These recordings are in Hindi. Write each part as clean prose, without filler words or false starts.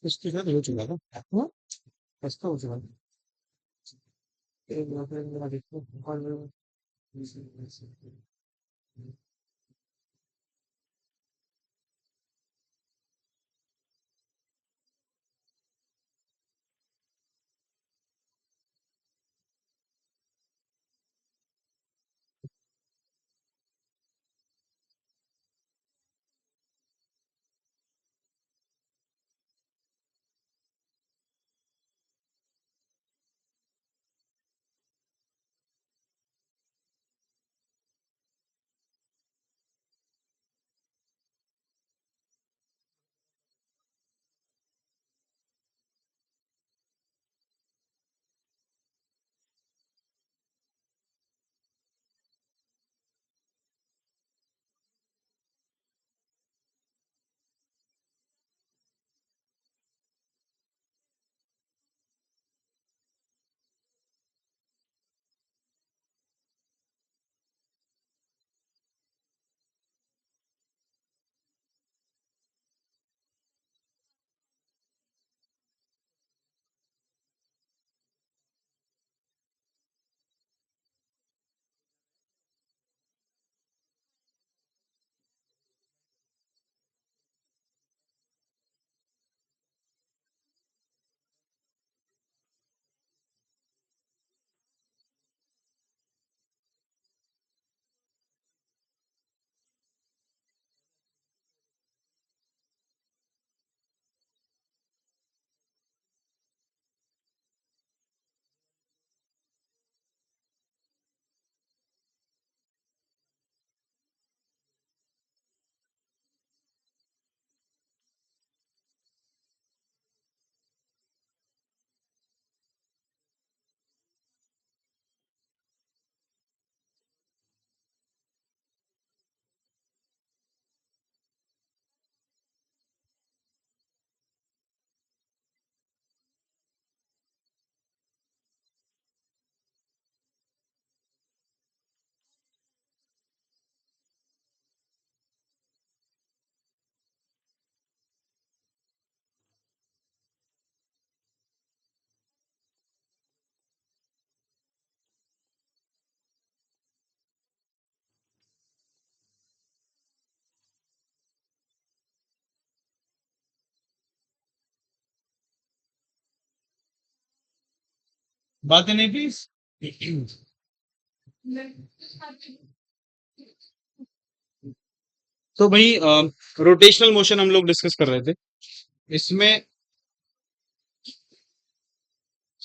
इसके साथ हो चुका था। हाँ, इसका हो चुका था। एक बार फिर मेरा देखो और बातें नहीं प्लीज। तो भाई रोटेशनल मोशन हम लोग डिस्कस कर रहे थे इसमें।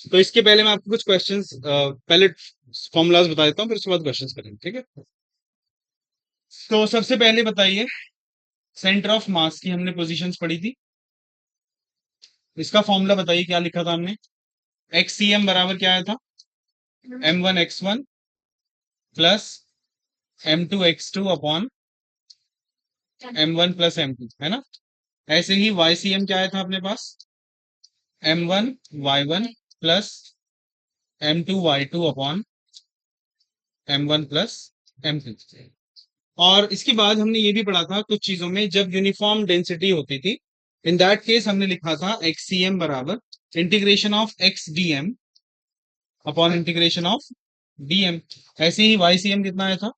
तो इसके पहले मैं आपको कुछ क्वेश्चंस पहले फॉर्मूलाज बता देता हूँ, फिर उसके बाद क्वेश्चंस करेंगे, ठीक है। तो सबसे पहले बताइए, सेंटर ऑफ मास की हमने पोजीशंस पढ़ी थी। इसका फॉर्मूला बताइए क्या लिखा था हमने। एक्स सी एम बराबर क्या आया था, m1 x1 plus m2 x2 upon m1 + m2, है ना। ऐसे ही वाई सी एम क्या आया था अपने पास, m1 y1 plus m2 y2 upon m1 + m2। और इसके बाद हमने ये भी पढ़ा था कुछ चीजों में, जब यूनिफॉर्म डेंसिटी होती थी, इन दैट केस हमने लिखा था एक्स सी एम बराबर integration of x d m upon integration of d m. ऐसे ही वाई सी एम कितना आया था,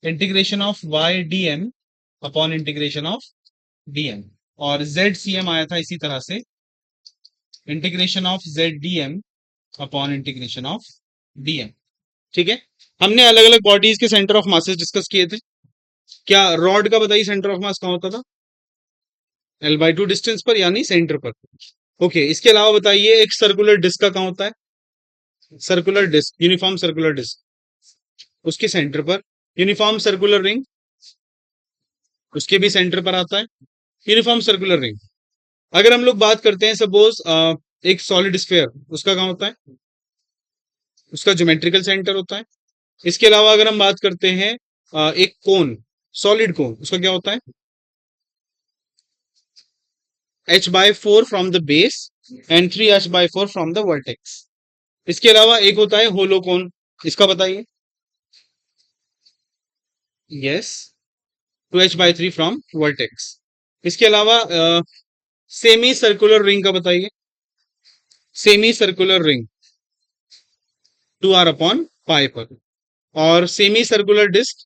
integration of y d m upon integration of d m. और जेड सी एम आया था इसी तरह से, integration of z d m upon integration of d m. ठीक है। हमने अलग अलग बॉडीज के सेंटर ऑफ मासेस डिस्कस किए थे। क्या रॉड का बताइए सेंटर ऑफ मास कहाँ होता था, L/2 डिस्टेंस पर, यानी सेंटर पर। ओके, इसके अलावा बताइए एक सर्कुलर डिस्क का कहाँ होता है, circular disc, uniform circular disc, उसके सेंटर पर। यूनिफॉर्म सर्कुलर रिंग, उसके भी सेंटर पर आता है यूनिफॉर्म सर्कुलर रिंग। अगर हम लोग बात करते हैं सपोज एक सॉलिड स्फीयर, उसका कहाँ होता है, उसका ज्योमेट्रिकल सेंटर होता है। इसके अलावा अगर हम बात करते हैं एक कोन, सॉलिड कोन, उसका क्या होता है, h/4 from the base and 3h/4 from the vertex. इसके अलावा एक होता है होलो कोन, इसका बताइए। Yes, 2h/3 from vertex. इसके अलावा सेमी सर्कुलर रिंग का बताइए, semi circular ring 2r upon pi पर, और सेमी सर्कुलर डिस्क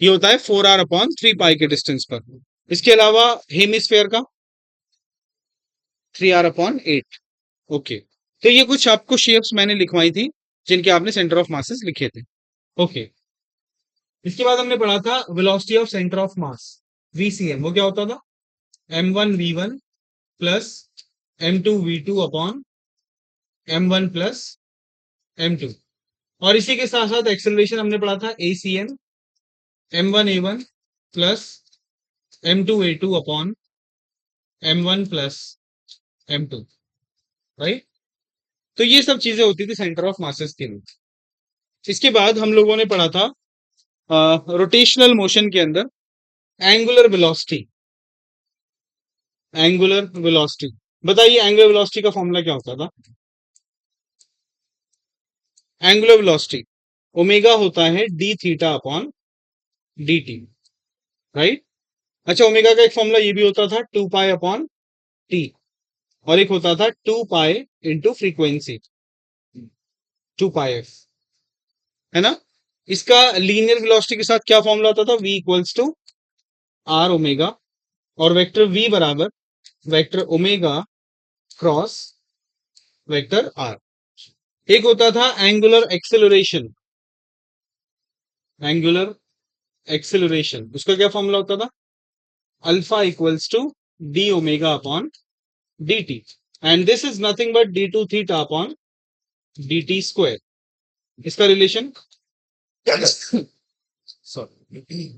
ये होता है 4r अपॉन 3 पाई के डिस्टेंस पर। इसके अलावा हेमिस्फेयर का 3r अपॉन 8। ओके, तो ये कुछ आपको शेप्स मैंने लिखवाई थी जिनके आपने सेंटर ऑफ मासेस लिखे थे। ओके, इसके बाद हमने पढ़ा था velocity of centre of mass, VCM. वो क्या होता था? m1v1 plus m2v2 upon m1 plus m2। और इसी के साथ साथ एक्सेलरेशन हमने पढ़ा था ACM, m1a1 plus m2a2 upon m1 plus m2, right. तो ये सब चीजें होती थी सेंटर ऑफ मासेस के लिए। इसके बाद हम लोगों ने पढ़ा था रोटेशनल मोशन के अंदर एंगुलर वेलोसिटी, एंगुलर वेलोसिटी। बताइए एंगुलर वेलोसिटी का फॉर्मूला क्या होता था? एंगुलर वेलोसिटी ओमेगा होता है D theta upon D T, right. अच्छा, ओमेगा का एक फॉर्मूला ये भी होता था 2 पाई अपॉन टी, और एक होता था 2 पाई इंटू फ्रीक्वेंसी, 2 पाई एफ, है ना। इसका लीनियर वेलोसिटी के साथ क्या फॉर्मूला होता था? v equals to r omega, और वेक्टर v बराबर vector omega cross vector r. एक होता था एंगुलर एक्सेलरेशन, एंगुलर एक्सेलरेशन, उसका क्या फॉर्मूला होता था? Alpha equals to D omega upon D T, and this is nothing but D two theta upon D T square. इसका relation sorry,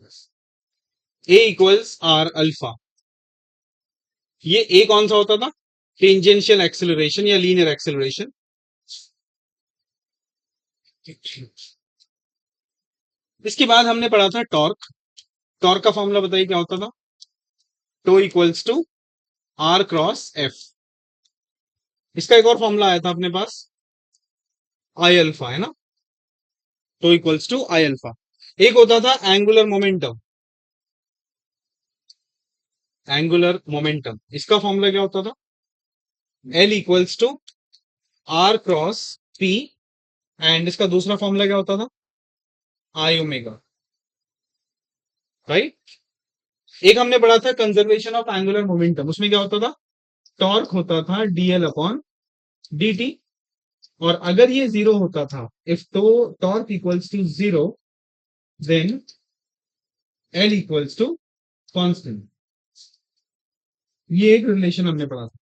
A equals R alpha. ये ए कौन सा होता था? टेंजेंशियल एक्सेलरेशन या लीनियर एक्सेलरेशन। इसके बाद हमने पढ़ा था टॉर्क, टॉर्क का फॉर्मूला बताइए क्या होता था? Tau equals to r cross f. इसका एक और फॉर्मूला आया था अपने पास, आई अल्फा, है ना। Tau equals to I alpha. एक होता था एंगुलर मोमेंटम, एंगुलर मोमेंटम, इसका फॉर्मूला क्या होता था? L equals to r cross p, and इसका दूसरा फॉर्मूला क्या होता था? I omega, right. एक हमने पढ़ा था कंजर्वेशन ऑफ एंगुलर मोमेंटम, उसमें क्या होता था? टॉर्क होता था डीएल अपॉन डी टी, और अगर ये जीरो होता था, इफ तो torque equals to zero, then l equals to constant. ये एक रिलेशन हमने पढ़ा था,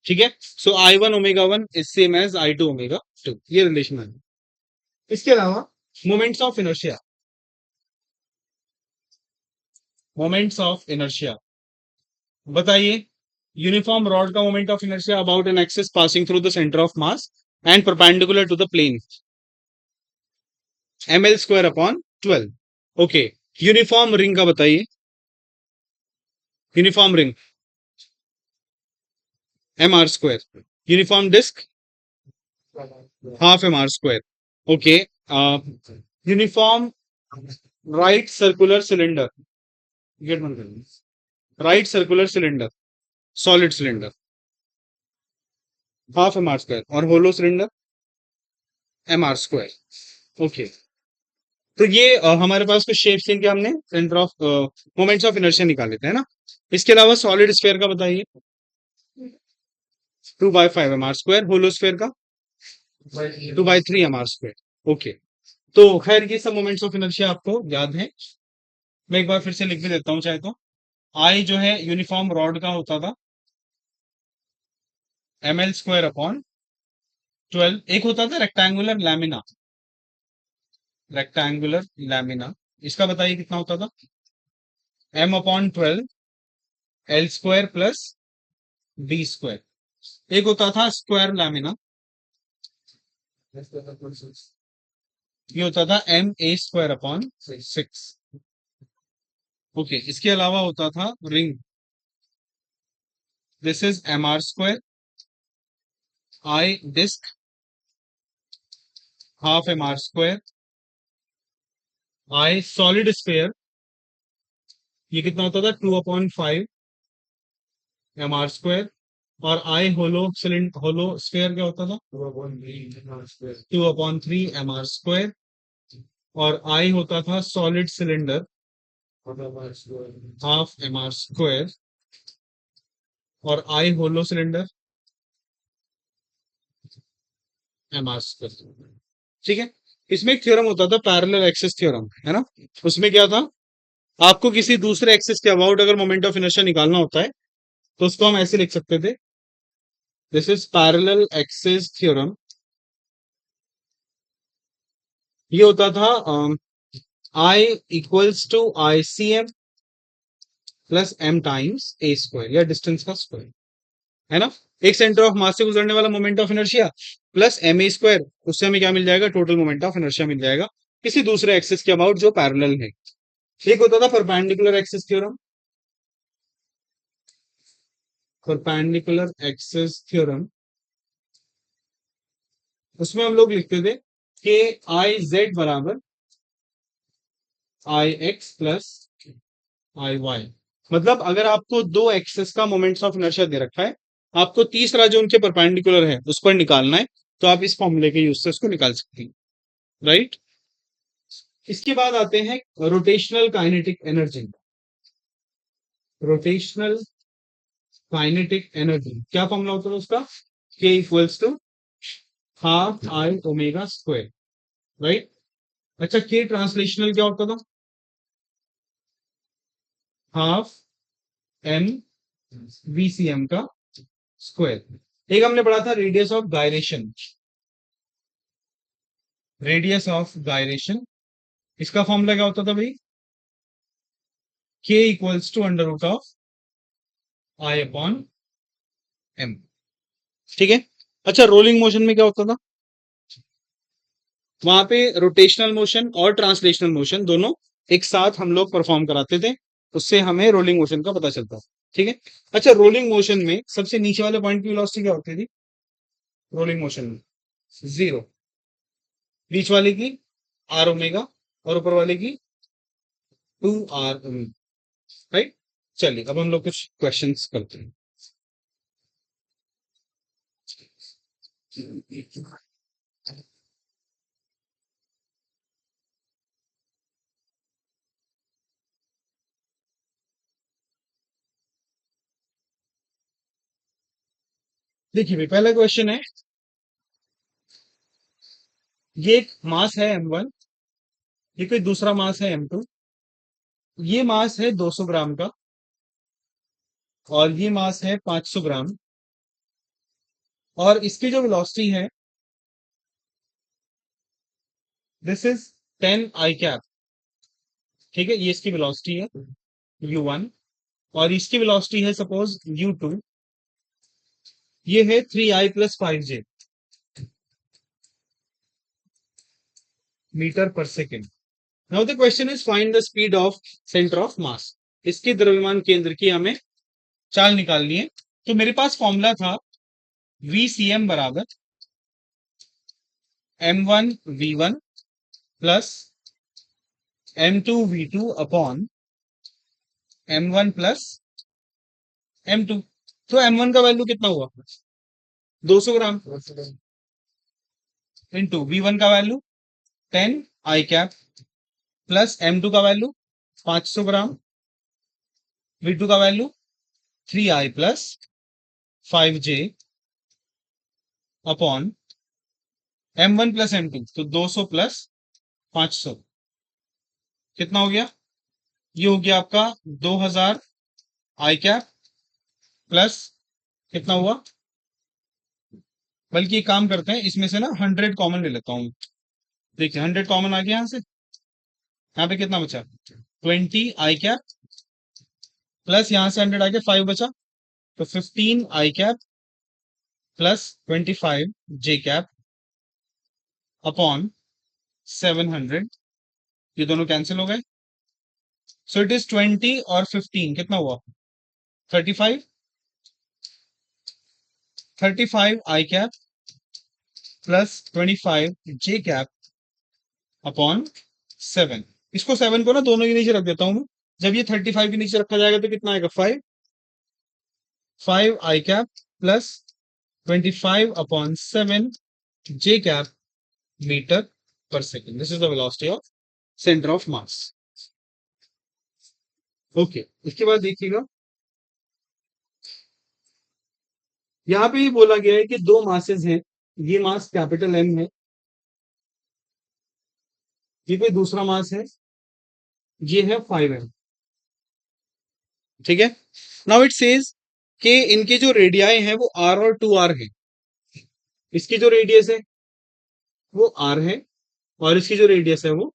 ठीक है। सो I1 ω1 is same as I2 ω2, ये रिलेशन है। इसके अलावा moments of inertia, moments of inertia बताइए। यूनिफॉर्म रॉड का moment of inertia about an axis passing through the centre of mass and perpendicular to the plane, ml square upon 12। Okay, uniform ring का बताइए, uniform ring mr square, uniform disc half mr square. Okay, uniform right circular cylinder, gate बंद कर, right circular cylinder, solid cylinder half mr square, और hollow cylinder mr square. Okay, तो ये हमारे पास कुछ शेप्स इनके हमने centre of moments of inertia निकाल लेते हैं ना। इसके अलावा सॉलिड स्फीयर का बताइए, 2/5 mr स्क्वायर, होलो स्फीयर का 2/3 mr स्क्वायर। ओके, तो खैर ये सब मोमेंट्स ऑफ इनर्शिया आपको याद है, मैं एक बार फिर से लिख भी देता हूं चाहे तो। आई जो है यूनिफॉर्म रॉड का होता था ml स्क्वायर अपॉन 12। एक होता था रेक्टेंगुलर लैमिना, रेक्टेंगुलर लैमिना, इसका बताइए कितना होता था? m upon 12 l square plus b square. एक होता था स्क्वायर लैमिना, ये होता था एम ए स्क्वायर अपॉन 6। ओके, इसके अलावा होता था ring, this is m r square, I disc half m r square, I solid sphere, ये कितना होता था 2/5 mr²। और आई होलो स्फेयर क्या होता था 2/3 mr²। और आई होता था सॉलिड सिलेंडर 1/2 mr²। और आई होलो सिलेंडर mr²। ठीक है। इसमें एक थ्योरम होता था पैरेलल एक्सिस थ्योरम, है ना। उसमें क्या था, आपको किसी दूसरे एक्सिस के अबाउट अगर मोमेंट ऑफ इनर्शिया निकालना होता है तो उसको हम ऐसे लिख सकते थे, this is parallel axis theorem. ये होता था I equals to I C M plus M times A square, या डिस्टेंस का स्क्वायर, है ना। एक सेंटर ऑफ मास से गुजरने वाला moment of inertia plus M A square, उससे हमें क्या मिल जाएगा, टोटल मोमेंट ऑफ इनर्शिया मिल जाएगा किसी दूसरे एक्सिस के अबाउट जो पैरेलल है। एक होता था perpendicular axis theorem, perpendicular axis theorem. उसमें हम लोग लिखते थे कि आई जेड बराबर आई एक्स प्लस आई वाई। मतलब अगर आपको दो एक्सेस का मोमेंट्स ऑफ इनर्शिया दे रखा है, आपको तीसरा जो उनके परपेंडिकुलर है उस पर निकालना है, तो आप इस फॉर्मूले के यूज से उसको निकाल सकते हैं, राइट। इसके बाद आते हैं rotational kinetic energy. Rotational kinetic energy क्या फॉर्मूला होता है उसका, k equals to half I omega square, right. अच्छा, के ट्रांसलेशनल क्या होता था, half m v c m का स्क्वायर। एक हमने पढ़ा था radius of gyration, radius of gyration, इसका फॉर्मूला क्या होता था भाई, k equals to under root of I upon m. ठीक है। अच्छा, रोलिंग मोशन में क्या होता था, वहां पे रोटेशनल मोशन और ट्रांसलेशनल मोशन दोनों एक साथ हम लोग परफॉर्म कराते थे, उससे हमें रोलिंग मोशन का पता चलता। ठीक है। अच्छा, रोलिंग मोशन में सबसे नीचे वाले पॉइंट की वेलोसिटी क्या होती थी, रोलिंग मोशन में 0, बीच वाले की आर ओमेगा और ऊपर वाले की 2r ओमेगा, राइट। चलिए अब हम लोग कुछ क्वेश्चंस करते हैं। देखिए भाई, पहला क्वेश्चन है, ये एक मास है m1, ये कोई दूसरा मास है m2, ये मास है 200 ग्राम का और ये मास है 500 ग्राम, और इसकी जो वेलोसिटी है दिस इज 10 आई कैप। ठीक है, ये इसकी वेलोसिटी है u1, और इसकी वेलोसिटी है सपोज u2, ये है 3i + 5j मीटर पर second. Now the question is find the speed of centre of मास। इसके द्रव्यमान केंद्र की हमें चाल निकालनी है। तो मेरे पास फॉर्मूला था VCM बराबर m1v1 plus m2v2 upon m1 plus m2। तो m1 का वैल्यू कितना हुआ, 200 ग्राम, इंटू v1 का वैल्यू 10 आई कैप, प्लस m2 का वैल्यू 500 ग्राम, v2 का value 3i + 5j upon m1 + m2, तो 200 + 500 कितना हो गया, ये हो गया आपका 2000 आई कैप प्लस कितना हुआ, बल्कि एक काम करते हैं, इसमें से ना 100 कॉमन ले लेता हूँ। देखिए 100 कॉमन आ गया यहाँ से, यहाँ पे कितना बचा 20 आई कैप, प्लस यहाँ से 100 आ गया 5 बचा, तो 15 आई कैप प्लस 25 जे कैप अपॉन 700, ये दोनों कैंसिल हो गए। सो इट इज 20 और 15 कितना हुआ 35, 35 आई कैप प्लस 25 जे कैप अपॉन 7। इसको 7 को ना दोनों के नीचे रख देता हूं मैं। जब ये 35 के नीचे रखा जाएगा तो कितना आएगा? 5। 5 आई कैप प्लस 25/7 जे कैप मीटर पर second. This is the velocity of centre of mass. Okay, इसके बाद देखिएगा, यहां पे ये बोला गया है कि दो मासेस हैं। ये मास कैपिटल एम है, ये कोई दूसरा मास है, ये है 5m। ठीक है। नाउ इट सेज कि इनके जो रेडियाई हैं वो r और 2r है। इसकी जो रेडियस है वो r है और इसकी जो रेडियस है वो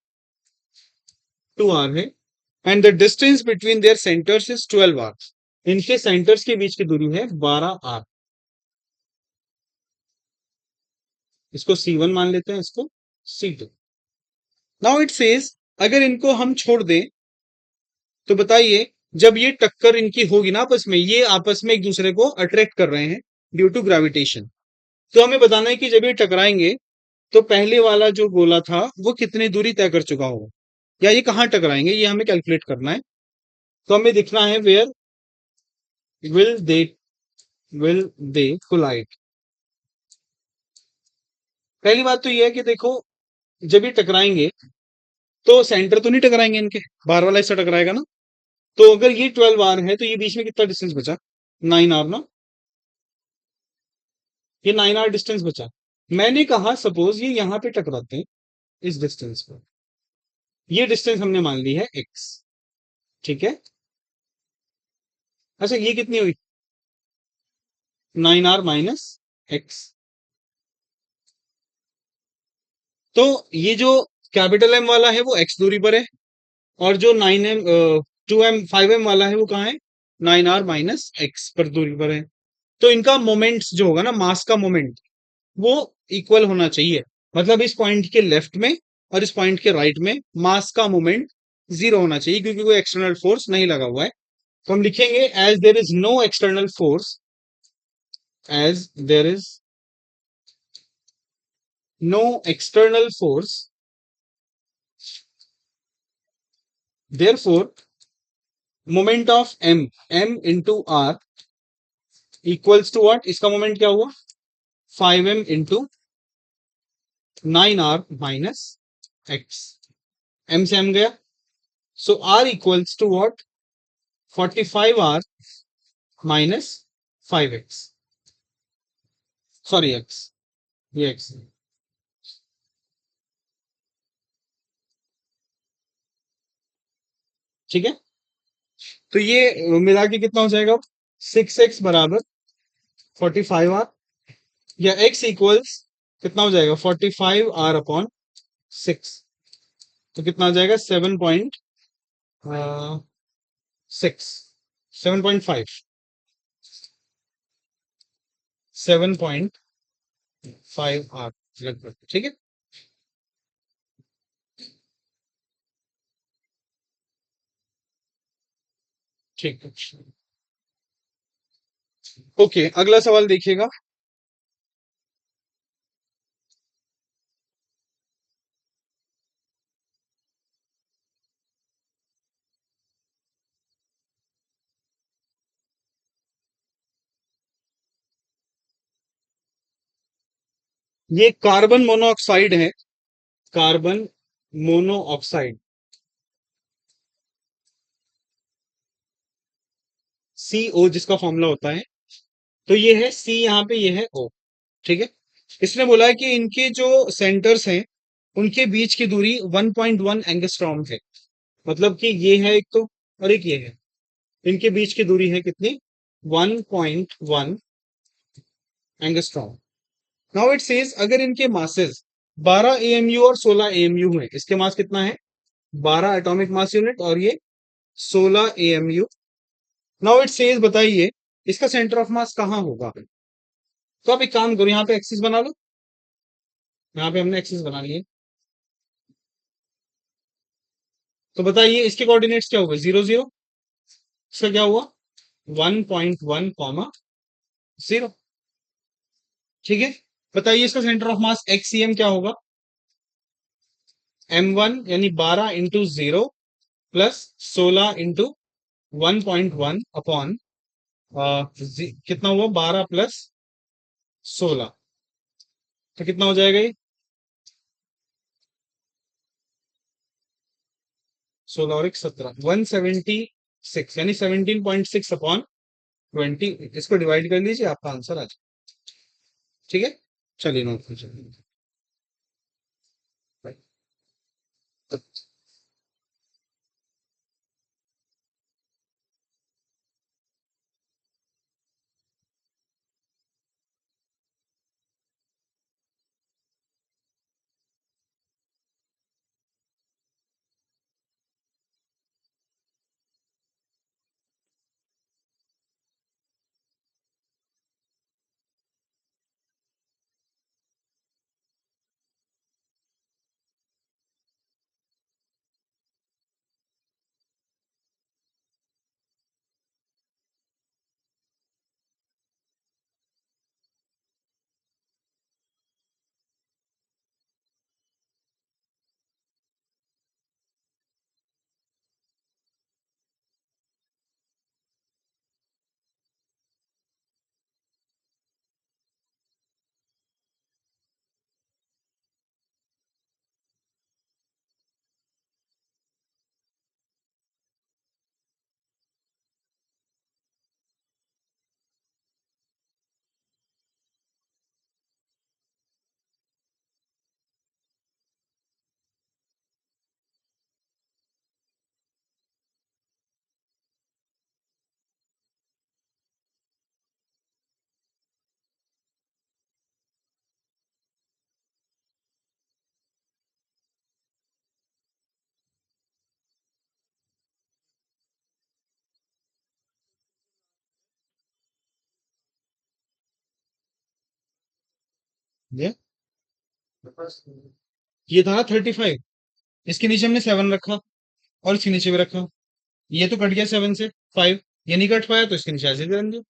2r है। And the distance between their centres is 12r। इनके सेंटर्स के बीच की दूरी है 12r। इसको C1 मान लेते हैं, इसको C2। नाउ इट सेज अगर इनको हम छोड़ दें तो बताइए, जब ये टक्कर इनकी होगी ना आपस में, ये आपस में एक दूसरे को अट्रैक्ट कर रहे हैं ड्यू टू ग्रेविटेशन, तो हमें बताना है कि जब ये टकराएंगे तो पहले वाला जो गोला था वो कितनी दूरी तय कर चुका होगा, या ये कहां टकराएंगे ये हमें कैलकुलेट करना है। तो हमें दिखना है where will they will they collide. पहली बात तो ये है कि देखो, जब ये टकराएंगे तो सेंटर तो नहीं टकराएंगे इनके, बार वाला हिस्सा टकराएगा ना। तो अगर ये 12r है तो ये बीच में कितना डिस्टेंस बचा? 9r ना। ये 9r डिस्टेंस बचा। मैंने कहा सपोज ये यहां पे टकराते हैं इस डिस्टेंस पर, ये डिस्टेंस हमने मान ली है x। ठीक है। अच्छा, ये कितनी हुई? 9r minus x. तो ये जो कैपिटल एम वाला है वो x दूरी पर है, और जो 9m 2m 5m वाला है वो कहाँ है? 9r माइनस एक्स पर दूरी पर है। तो इनका मोमेंट्स जो होगा ना, मास का मोमेंट, वो इक्वल होना चाहिए। मतलब इस पॉइंट के लेफ्ट में और इस पॉइंट के राइट में मास का मोमेंट जीरो होना चाहिए, क्योंकि कोई एक्सटर्नल फोर्स नहीं लगा हुआ है। तो हम लिखेंगे as there is no external force, as there is no external force, therefore moment of m into r equals to what? इसका मोमेंट क्या हुआ? 5m into 9r minus x. m से m गया, so r equals to what? 45r minus 5x। Sorry x, ये x है। ठीक है। तो ये मिला के कितना हो जाएगा? 6x बराबर 45r, या x इक्वल्स कितना हो जाएगा? 45r upon 6। तो कितना आ जाएगा? 7.6, 7.5, 7.5r लगभग। ठीक है। ठीक है। ओके, अगला सवाल देखिएगा। ये कार्बन मोनोऑक्साइड है, कार्बन मोनोऑक्साइड, CO जिसका फॉर्मूला होता है। तो ये है C यहाँ पे, ये है O। ठीक है। इसने बोला है कि इनके जो सेंटर्स हैं उनके बीच की दूरी 1.1 एंगस्ट्रॉम है। मतलब कि ये है एक तो, और एक ये है। इनके बीच की दूरी है कितनी? 1.1 एंगस्ट्रॉम। नाउ इट सेज अगर इनके मासेस 12 AMU और 16 AMU है, इसके मास कितना है? 12 एटॉमिक मास यूनिट और ये 16 AMU। नाउ इट सेज बताइए इसका सेंटर ऑफ मास कहां होगा? तो आप एक काम करो, यहाँ पे एक्सिस बना लो। यहाँ पे हमने एक्सिस बना ली है। तो बताइए इसके कोऑर्डिनेट्स क्या होगा? 0 0। इसका क्या हुआ? 1.1 कॉमा 0। ठीक है। बताइए इसका सेंटर ऑफ मास XCM क्या होगा? M1 यानी 12 इंटू 0 प्लस 16 इंटू 1.1 अपॉन कितना हुआ 12 प्लस 16, तो कितना हो जाएगा ये 16 और एक 17, 176 यानी 17.6 अपॉन 20। इसको डिवाइड कर लीजिए, आपका आंसर आ जाए। ठीक है, चलिए नोट कीजिए। ये ये था 35, इसके नीचे हमने 7 रखा और इसके नीचे भी रखा, ये तो कट गया 7 से 5, ये नहीं कट पाया तो इसके नीचे ऐसे दे देंगे।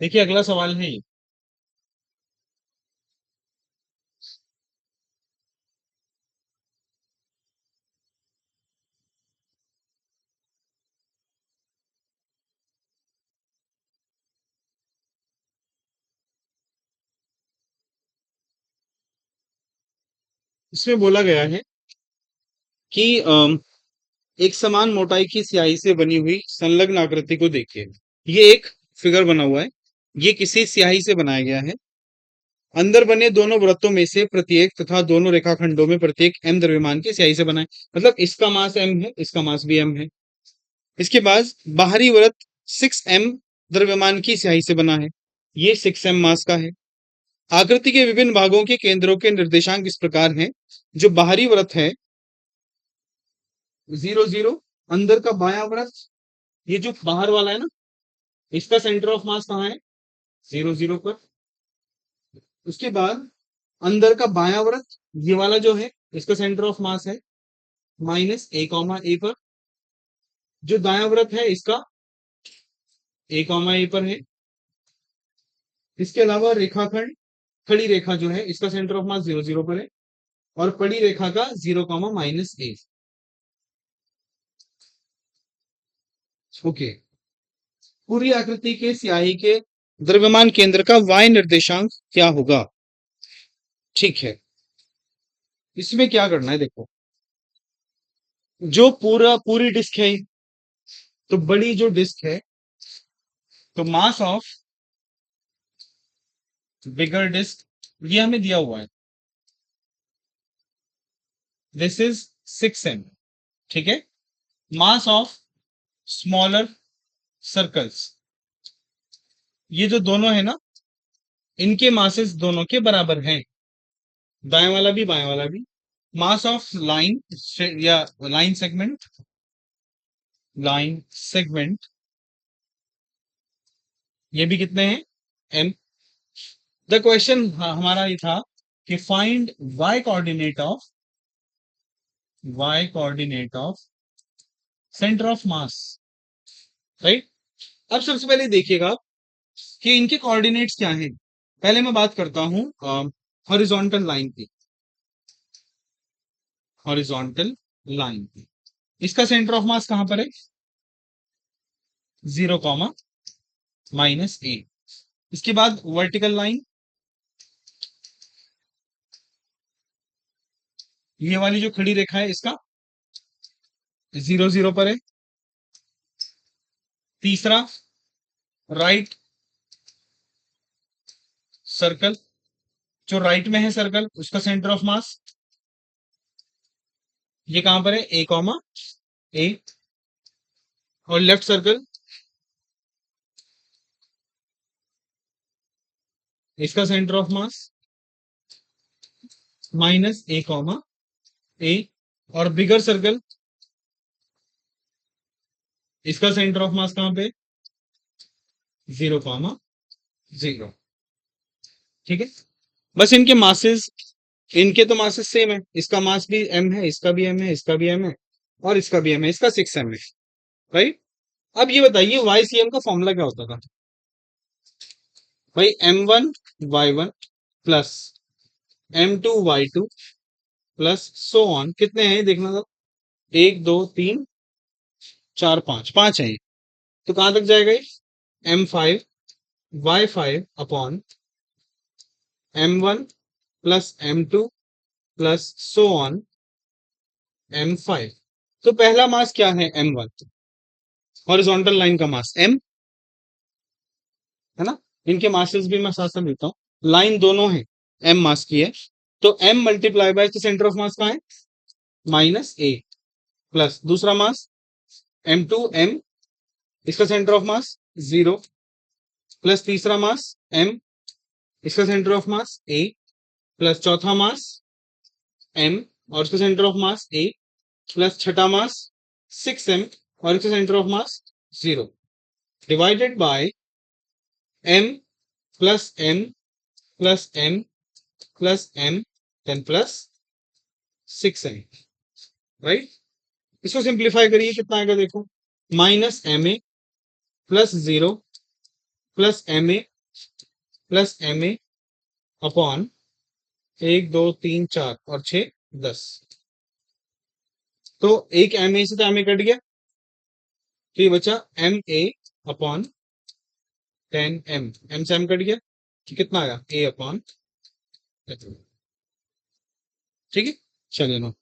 देखिए अगला सवाल है ये। इसमें बोला गया है कि एक समान मोटाई की स्याही से बनी हुई संलग्न आकृति को देखिए। ये एक फिगर बना हुआ है। ये किसी स्याही से बनाया गया है। अंदर बने दोनों वृत्तों में से प्रत्येक तथा दोनों रेखाखंडों में प्रत्येक m द्रव्यमान की स्याही से बना है। मतलब इसका मास m है, इसका मास भी m है। इसके बाद बाहरी वृत्त 6m द्रव्यमान की स्याही से बना है। ये 6m मास का है। आकृति के विभिन्न भागों के केंद्रों के निर्देशांक इस प्रकार हैं। जो बाहरी वृत्त है 0 0, अंदर का बायां वृत्त, ये जो बाहर वाला है ना, इसका सेंटर ऑफ मास कहाँ है? 0 0 पर। उसके बाद अंदर का बायां वृत्त, ये वाला जो है, इसका सेंटर ऑफ मास है -a, पर। जो दायां वृत्त है इसका a, पर है। इसके अलावा रेखाखंड, खड़ी रेखा जो है, इसका सेंटर ऑफ मास 0 0 पर है। और पड़ी रेखा का 0, -a। ओके। पूरी आकृति के स्याही के द्रव्यमान केंद्र का y निर्देशांक क्या होगा? ठीक है, इसमें क्या करना है देखो। जो पूरी डिस्क है, तो बड़ी जो डिस्क है, तो मास ऑफ बिगर डिस्क, ये हमें दिया हुआ है, दिस इज 6m। ठीक है। मास ऑफ स्मॉलर सर्कल्स, ये जो दोनों है ना, इनके मासेस दोनों के बराबर हैं, दाएं वाला भी बाएं वाला भी। मास ऑफ लाइन या लाइन सेगमेंट, ये भी कितने हैं? m। द क्वेश्चन हमारा ये था कि find y coordinate of centre of mass, right. अब सबसे पहले देखिएगा कि इनके कोऑर्डिनेट्स क्या हैं। पहले मैं बात करता हूं हॉरिजॉन्टल लाइन की। हॉरिजॉन्टल लाइन की, इसका सेंटर ऑफ मास कहां पर है? 0, -a। इसके बाद वर्टिकल लाइन, ये वाली जो खड़ी रेखा है, इसका 0 0 पर है। तीसरा राइट सर्कल, जो राइट में है सर्कल, उसका सेंटर ऑफ मास ये कहां पर है? a, और लेफ्ट सर्कल, इसका centre of mass -a, a। और बिगर सर्कल, इसका सेंटर ऑफ मास कहां पे? 0, 0। ठीक है। बस इनके मासेस, इनके तो मासेस सेम है। इसका मास भी m है, इसका भी m है, इसका भी m है, और इसका भी m है, इसका 6m है, राइट। अब ये बताइए YCM का फॉर्मूला क्या होता था? भाई m1y1 plus m2y2 plus so on, कितने हैं देखना था? 1 2 3 4 5, 5 है ये। तो कहां तक जाएगा ये? m5y5 upon m1 plus m2 plus so on m5। तो पहला मास क्या है? m1, हॉरिजॉन्टल लाइन का मास m है ना। इनके मासेस भी मैं साथ साथ देता हूं, लाइन दोनों है, m मास की है। तो m multiply by centre of मास का है -a, प्लस दूसरा मास m2m, इसका सेंटर ऑफ मास 0, प्लस तीसरा मास m, इसका centre of mass a, plus चौथा मास m, और इसका centre of mass a, plus छठा मास 6m, और इसका centre of mass 0, divided by m plus m plus m plus m, then plus 6m, right. इसको सिंप्लीफाई करिए, कितना आएगा देखो, -ma plus 0 plus M a upon 1 2 3 4 और 6 10। तो एक एम ए से तो एम ए कट गया, तो ये बचा m a upon 10 m. M से एम कट गया, तो कितना आया ए अपॉन। ठीक है, चलिए नो।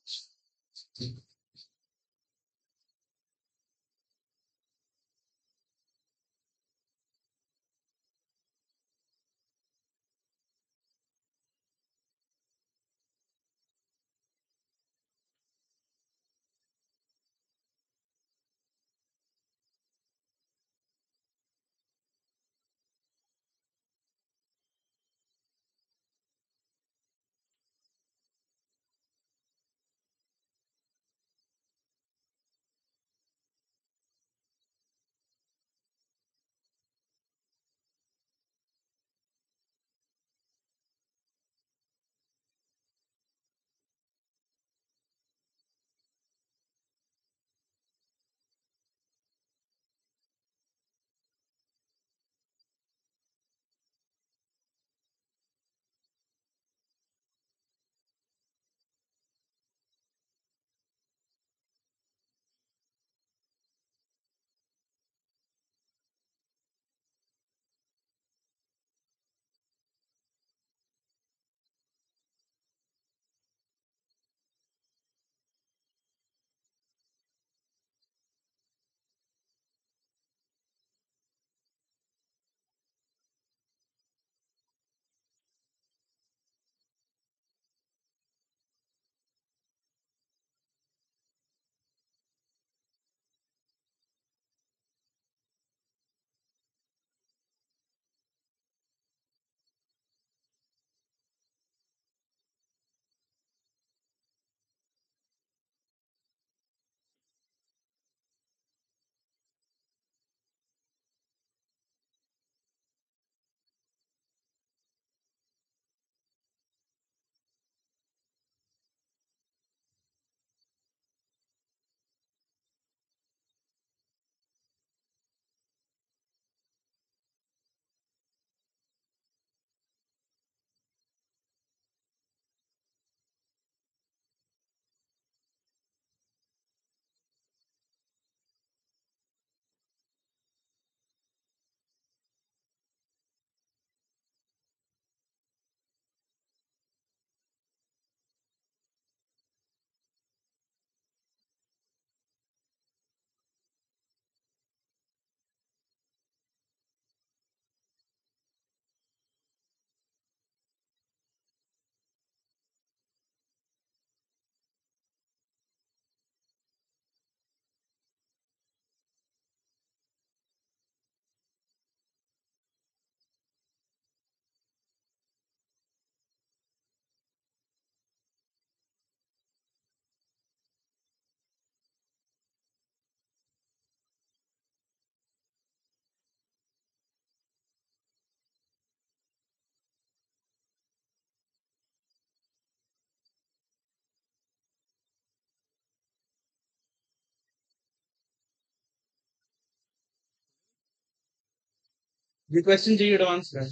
ये क्वेश्चन चाहिए एडवांस का।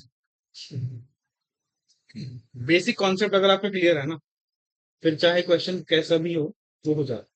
बेसिक कॉन्सेप्ट अगर आपको क्लियर है ना, फिर चाहे क्वेश्चन कैसा भी हो, वो हो जाता।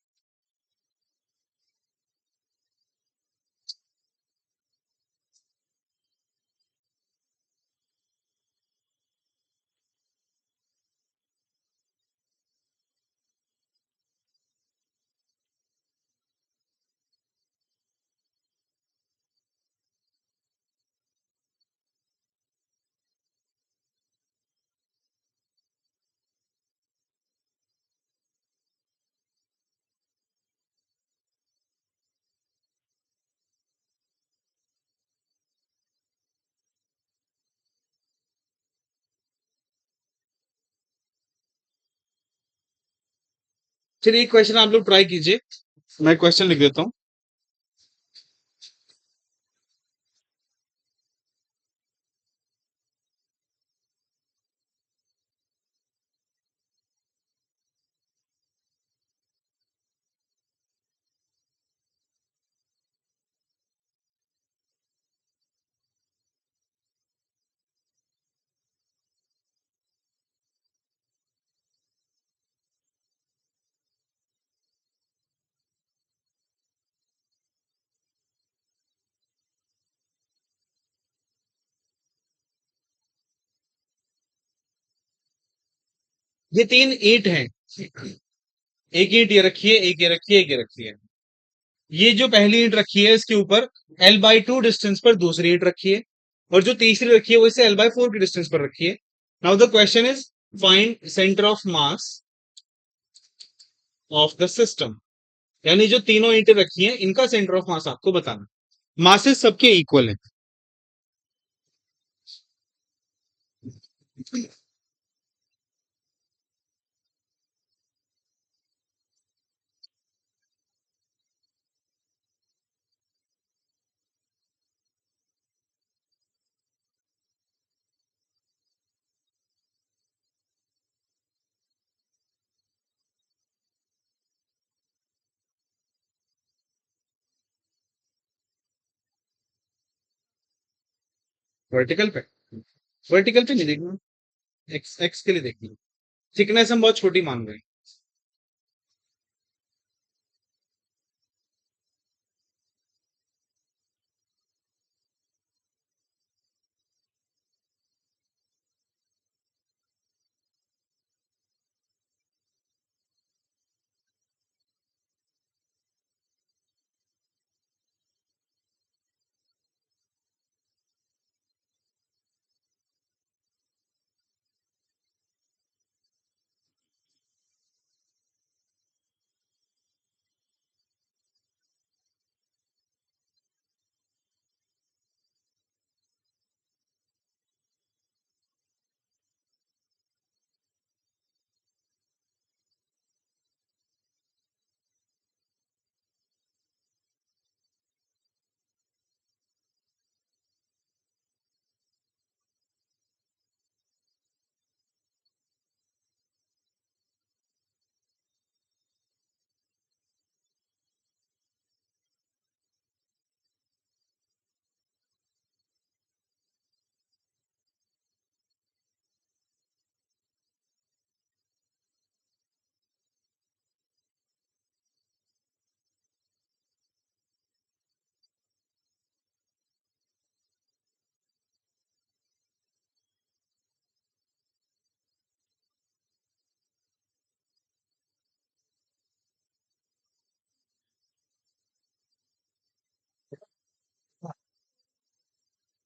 चलिए एक क्वेश्चन आप लोग ट्राई कीजिए, मैं क्वेश्चन लिख देता हूँ। ये 3 ईंट हैं, एक ईंट ये रखी है, एक ये रखी है, एक ये रखी है। ये जो पहली ईंट रखी है इसके ऊपर L/2 डिस्टेंस पर दूसरी ईंट रखी है, और जो तीसरी रखी है वो इसे L/4 की डिस्टेंस पर रखी है। Now the question is find centre of mass of the system. यानी जो तीनों ईंटें रखी हैं इनका सेंटर ऑफ मास आपको बताना। मासेस सबके इक्वल है। वर्टिकल पे, वर्टिकल पे नहीं देखना, एक्स एक्स के लिए देखना। थिकनेस हम बहुत छोटी मान रहे हैं।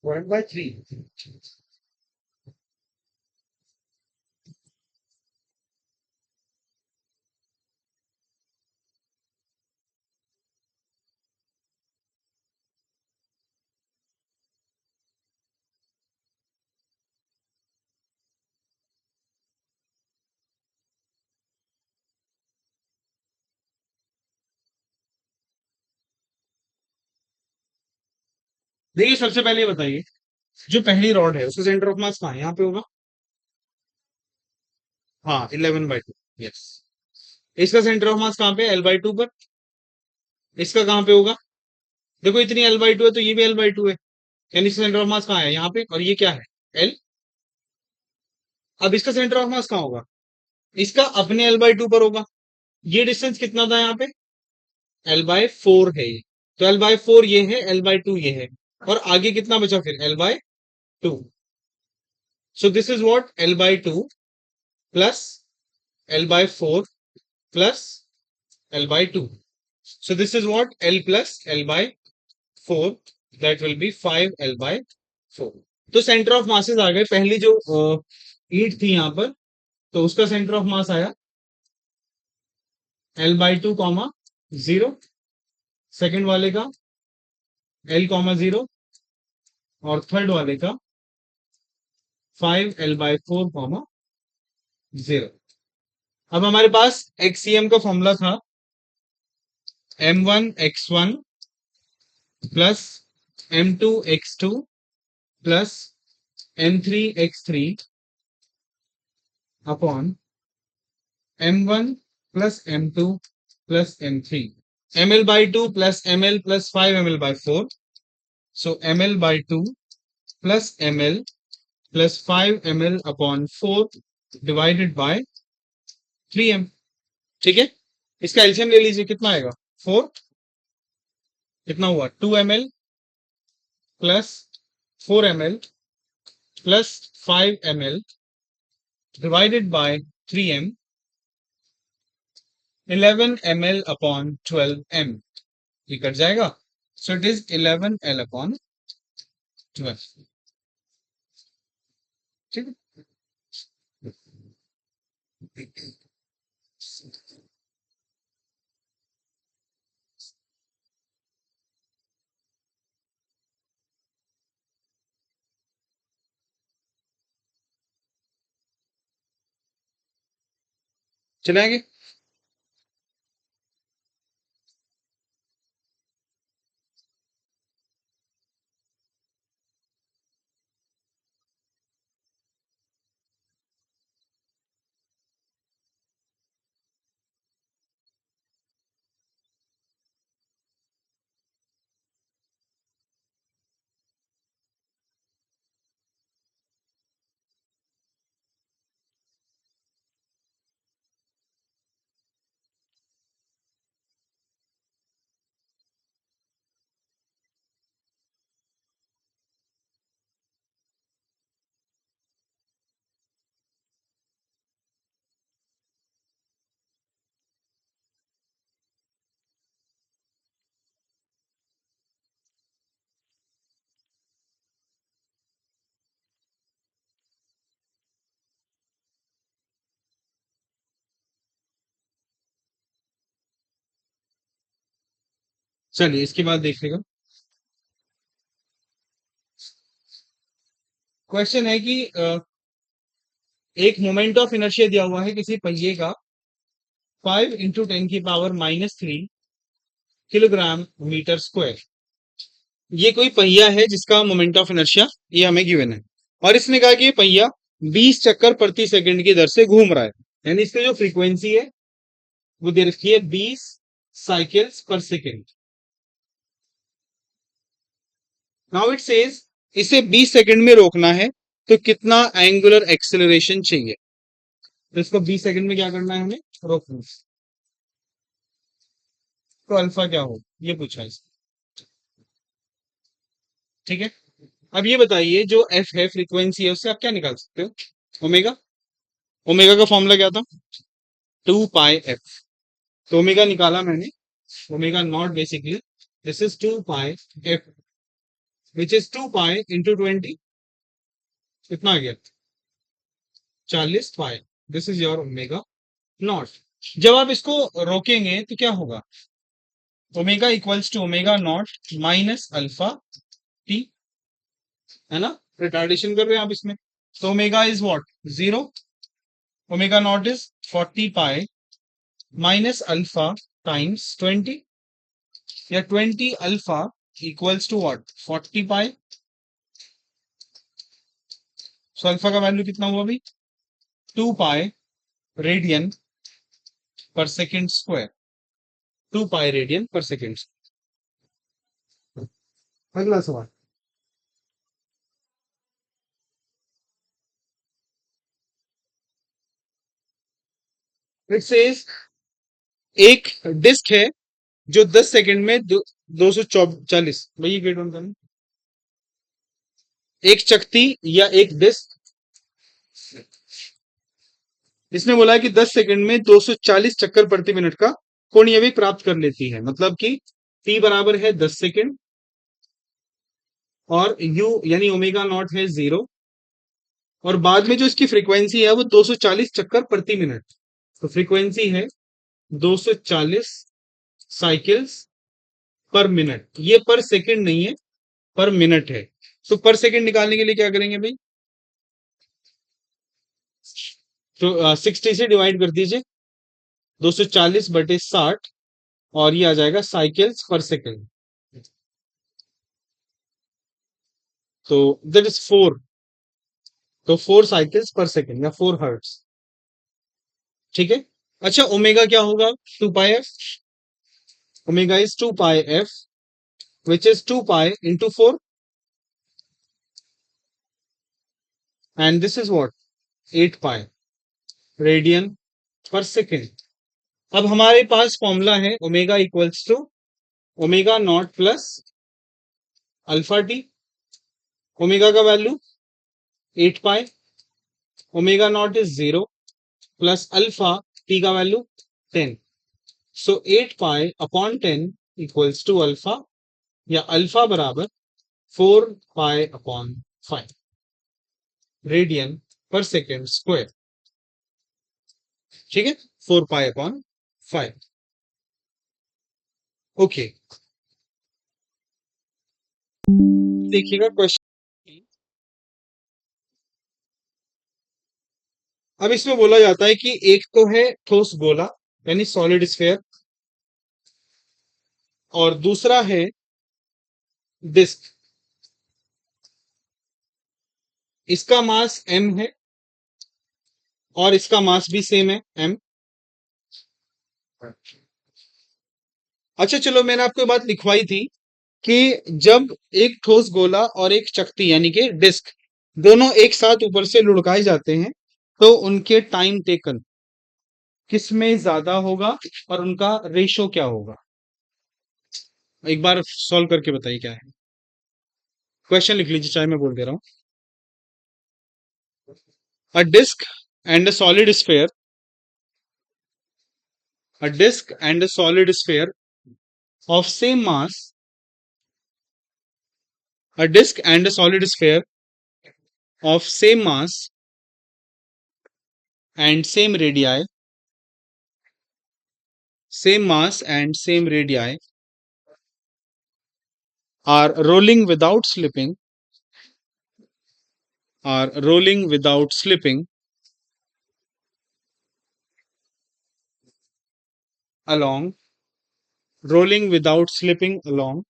One by three. देखिए सबसे पहले ये बताइए, जो पहली रॉड है उसका सेंटर ऑफ मास कहाँ है? यहाँ पे होगा। हाँ 11/2, यस। इसका सेंटर ऑफ मास कहाँ पे? L/2 पर। इसका कहाँ पे होगा? देखो इतनी L/2 है तो ये भी L/2 है, यानी इसका सेंटर ऑफ मास कहाँ है? यहाँ पे। और ये क्या है? L। अब इसका सेंटर ऑफ मास कहाँ होगा? इसका अपने L/2 पर होगा। ये डिस्टेंस कितना था यहाँ पे? L/4 है ये। तो L/4 ये है, L/2 ये है, और आगे कितना बचा फिर? L/2। So this is what L/2 plus L/4 plus L/2। So this is what L plus L/4, that will be 5L/4। तो सेंटर ऑफ मासेस आ गए। पहली जो ईंट थी यहाँ पर, तो उसका सेंटर ऑफ मास आया L/2 कॉमा 0, सेकेंड वाले का L कॉमा 0, और थर्ड वाले का 5L/4 कॉमा 0। अब हमारे पास XCM का फॉर्मूला था M1x1 plus M2x2 plus M3x3 upon M1 plus M2 plus M3, ml/2 plus ml plus 5ml/4। So ml/2 plus ml plus 5ml upon 4 divided by 3m। ठीक है, इसका एलसीएम ले लीजिए, कितना आएगा? 4, कितना हुआ? 2ml plus 4ml plus 5ml divided by 3m 11 ml upon 12 m, ये कट जाएगा, so it is 11 l upon 12। ठीक है, चलेंगे। चलिए इसके बाद देखिएगा, क्वेश्चन है कि एक मोमेंट ऑफ इनर्शिया दिया हुआ है किसी पहिए का 5 × 10⁻³ किलोग्राम मीटर स्क्वायर। ये कोई पहिया है जिसका मोमेंट ऑफ इनर्शिया ये हमें गिवन है, और इसने कहा कि ये पहिया 20 चक्कर प्रति सेकंड की दर से घूम रहा है, यानी इसकी जो फ्रीक्वेंसी है वो दे रखी है 20 साइकिल्स पर सेकंड। नाउ इट सेज इसे 20 सेकंड में रोकना है तो कितना एंगुलर एक्सेलरेशन चाहिए, तो इसको 20 सेकंड में क्या करना है, हमें रोकना है। तो अल्फा क्या हो, ये पूछा है इसने। ठीक है, अब ये बताइए जो एफ है फ्रीक्वेंसी है उससे आप क्या निकाल सकते हो, ओमेगा। ओमेगा का फॉर्मूला क्या था, 2πf। तो ओमेगा निकाला मैंने, omega not basically this is 2πf which is 2π × 20, कितना आ गया, 40π। This is your omega not. जब आप इसको रोकेंगे तो क्या होगा, omega equals to omega not minus alpha T, है ना, रिटार्डेशन कर रहे हैं आप इसमें। तो omega is what, 0, omega not is 40π minus alpha times 20, या 20 alpha equals to what, 40π। So alpha का वैल्यू कितना हुआ भाई, 2π radian per second square, 2π radian per second. अगला सवाल, इट सेज एक डिस्क है जो 10 सेकंड में 240, भाई गेट ऑन करना, एक चकती या एक डिस्क, इसने बोला है कि 10 सेकंड में 240 चक्कर प्रति मिनट का कोणीय वेग प्राप्त कर लेती है, मतलब कि t बराबर है 10 सेकंड और u यानी ओमेगा नॉट है 0, और बाद में जो इसकी फ्रीक्वेंसी है वो 240 चक्कर प्रति मिनट। तो फ्रीक्वेंसी है 240 साइकिल्स पर मिनट, ये पर सेकंड नहीं है, पर मिनट है। तो पर सेकंड निकालने के लिए क्या करेंगे भाई, तो 60 से डिवाइड कर दीजिए, 240/60, और ये आ जाएगा साइकिल्स पर सेकंड, तो दैट इज 4, तो 4 साइकिल्स पर सेकंड या 4 हर्ट्ज। ठीक है, अच्छा ओमेगा क्या होगा, 2πf, omega is 2πf which is 2π × 4, and this is what, 8π radian per second. अब हमारे पास फॉर्मूला है omega equals to omega not plus alpha T, omega का value 8π, omega not is 0, plus alpha T का value 10। So 8 pi upon 10 equals to alpha, या अल्फा बराबर 4 pi upon 5 radian per second square. ठीक है, 4 पाई अपॉन 5। ओके, देखिएगा क्वेश्चन। अब इसमें बोला जाता है कि एक तो है ठोस गोला यानी सॉलिड स्फेयर, और दूसरा है डिस्क। इसका मास m है और इसका मास भी सेम है m। अच्छा चलो, मैंने आपको ये बात लिखवाई थी कि जब एक ठोस गोला और एक चकती यानी कि डिस्क दोनों एक साथ ऊपर से लुढ़काए जाते हैं तो उनके टाइम टेकन किस में ज्यादा होगा और उनका रेशो क्या होगा। एक बार सॉल्व करके बताइए क्या है। क्वेश्चन लिख लीजिए, चाहे मैं बोल दे रहा हूं। A disk and a solid sphere, a disk and a solid sphere of same mass, a disk and a solid sphere of same mass and same radii, same mass and same radii are rolling without slipping, are rolling without slipping along, rolling without slipping along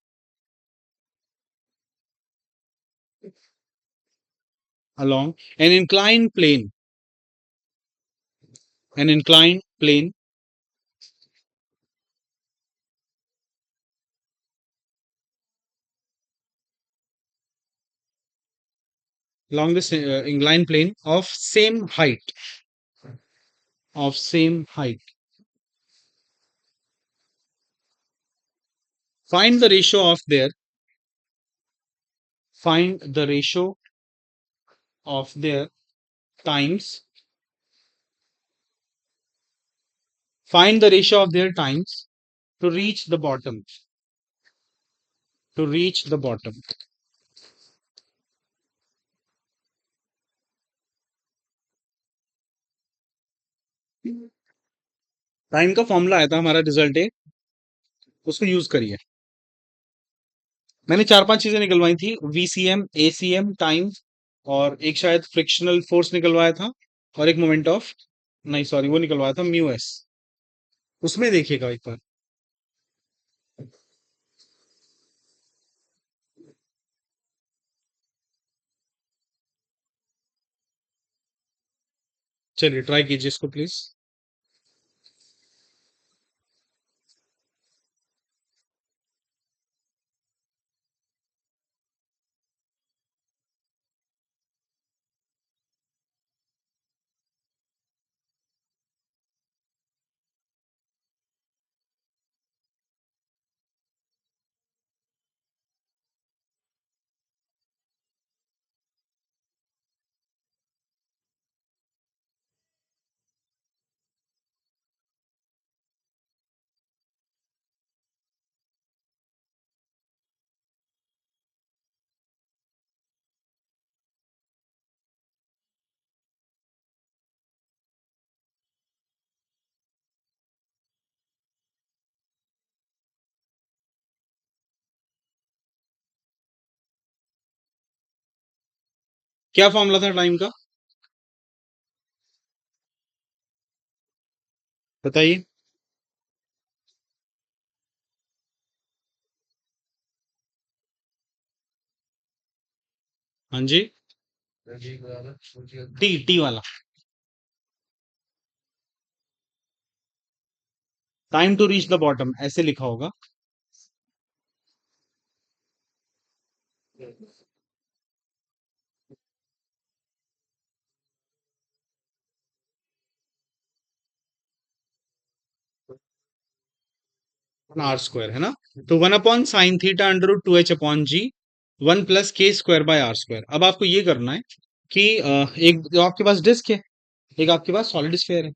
an inclined plane, an inclined plane along this inclined plane of same height, of same height. Find the ratio of their, find the ratio of their times, find the ratio of their times to reach the bottom, to reach the bottom. Time का फॉर्मूला आया था हमारा रिजल्ट है, उसको यूज करिए। मैंने 4-5 चीजें निकलवाई थी, वीसीएम, एसीएम, टाइम, और एक शायद फ्रिक्शनल फोर्स निकलवाया था, और एक मोमेंट ऑफ, नहीं सॉरी वो निकलवाया था म्यू एस। उसमें देखिएगा एक बार। चलिए ट्राई कीजिए इसको प्लीज। क्या फॉर्मूला था टाइम का, बताइए। हाँ जी, टी टी वाला। Time to reach the bottom ऐसे लिखा होगा। आर स्क्वायर है ना, तो 1/sin θ √2h/g 1 + k² r²। अब आपको ये करना है कि एक जो आपके पास डिस्क है, एक आपके पास सॉलिड स्फीयर है।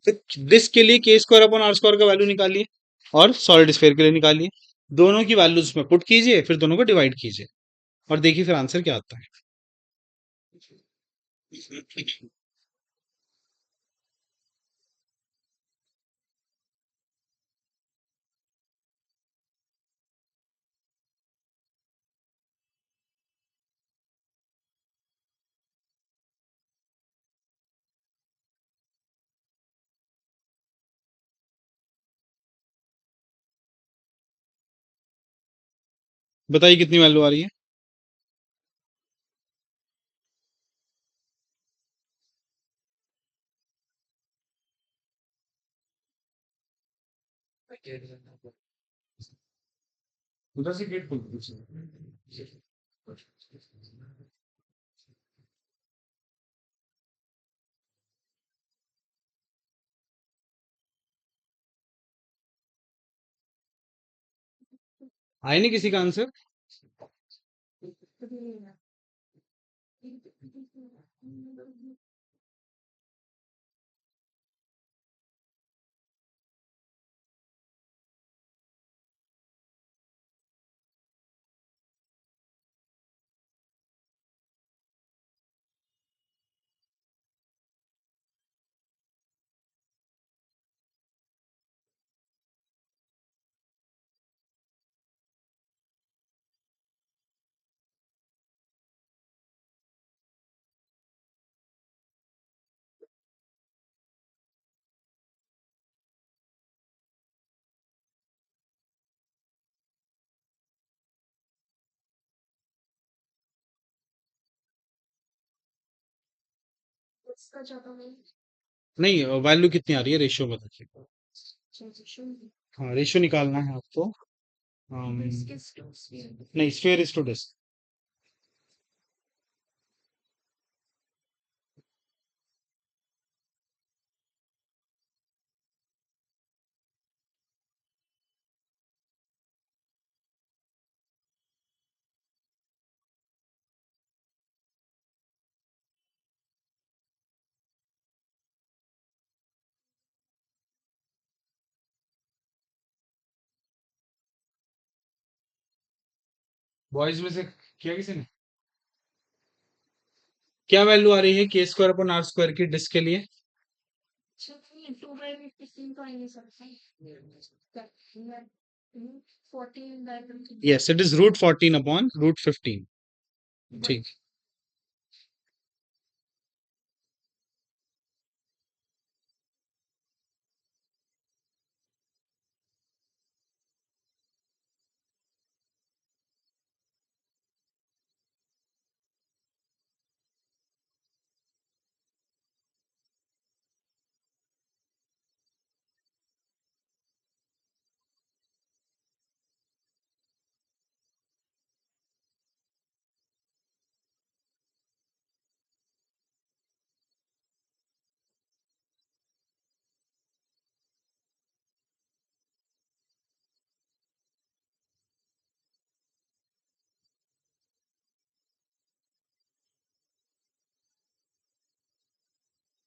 डिस्क के लिए के स्क्वायर अपॉन आर स्क्वायर का वैल्यू निकालिए और सॉलिड स्फीयर के लिए निकालिए, दोनों की वैल्यूज में पुट कीजिए, फिर दोनों को डिवाइड कीजिए और देखिए फिर आंसर क्या आता है। बताइए कितनी वैल्यू आ रही है। उधर से गेट खोल दीजिए। आए नहीं किसी का आंसर। नहीं, वैल्यू कितनी आ रही है रेशियो बताइए। हाँ रेशियो निकालना है आपको। नहीं, sphere is to disc. Boys में से किया किसी ने। क्या वैल्यू आ रही है के स्क्वायर अपॉन आर स्क्वायर की डिस्क के लिए। Yes, it is √14 upon √15। ठीक।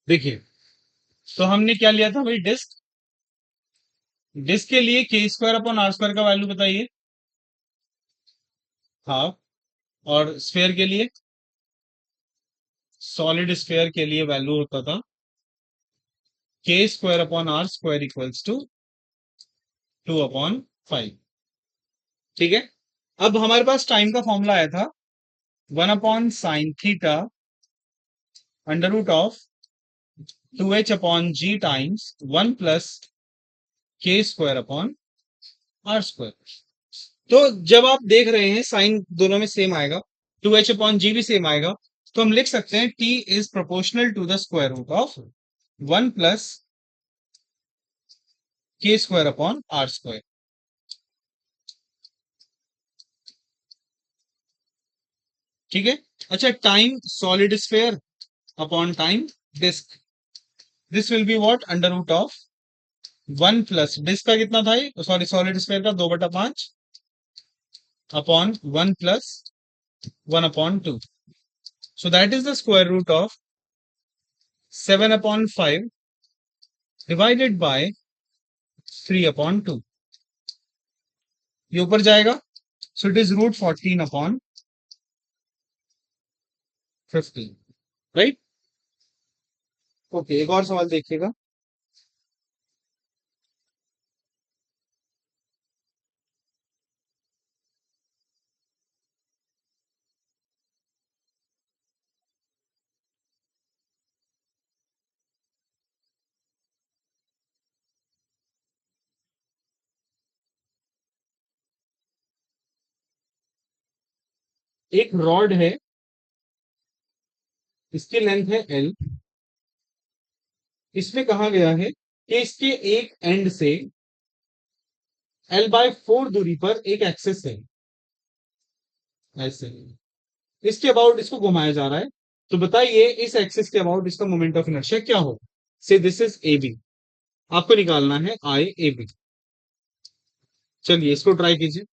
देखिए, तो हमने क्या लिया था भाई, डिस्क। डिस्क के लिए के स्क्वायर अपॉन आर स्क्वायर का वैल्यू बताइए। हाफ। और स्फेयर के लिए, सॉलिड स्फेयर के लिए वैल्यू होता था k square upon r square equals to 2/5। ठीक है। अब हमारे पास टाइम का फॉर्मूला आया था 1/sin theta √2h/g times 1 + k² upon r square. तो जब आप देख रहे हैं साइन दोनों में सेम आएगा, 2h/g भी सेम आएगा, तो हम लिख सकते हैं t is proportional to the square root of 1 + k² upon r square. ठीक है। अच्छा, time solid sphere upon time disc, this will be what, √of 1 + disc का कितना था, सॉरी सॉलिड स्फेयर का 2/5 upon 1 + 1/2। So that is the square root of 7/5 divided by 3/2, ये ऊपर जाएगा, so it is √14/15, right. Okay, एक और सवाल देखिएगा। एक रॉड है, इसकी लेंथ है L, इसमें कहा गया है कि इसके एक एंड से L/4 दूरी पर एक एक्सेस है, ऐसे इसके अबाउट इसको घुमाया जा रहा है। तो बताइए इस एक्सिस के अबाउट इसका मोमेंट ऑफ इनर्शिया क्या होगा। से दिस इज ए बी, आपको निकालना है आई ए बी। चलिए इसको ट्राई कीजिए।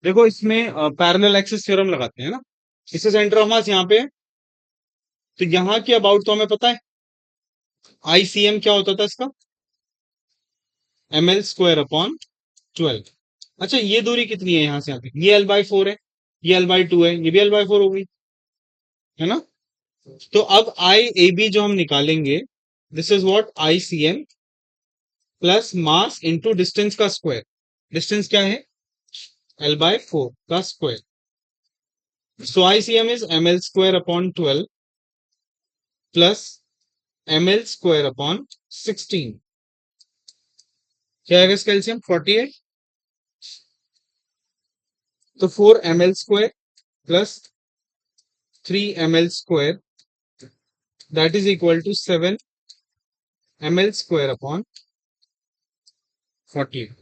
देखो इसमें पैरेलल एक्सिस थ्योरम लगाते हैं ना, इससे सेंटर ऑफ मास यहाँ पे है, तो यहाँ के अबाउट तो हमें पता है ICM क्या होता था इसका, mL² / 12। अच्छा ये दूरी कितनी है यहाँ से यहाँ तक, ये L/4 है, ये L/2 है, ये भी L/4 हो गई, है ना। तो अब आई ए बी जो हम निकालेंगे, this is what ICM plus mass into distance का स्क्वायर। डिस्टेंस क्या है, L/4 का square. So ICM is mL² / 12 plus mL² / 16। क्या है इसका एलसीएम 48, तो 4mL² plus 3mL², that is equal to 7mL² / 48।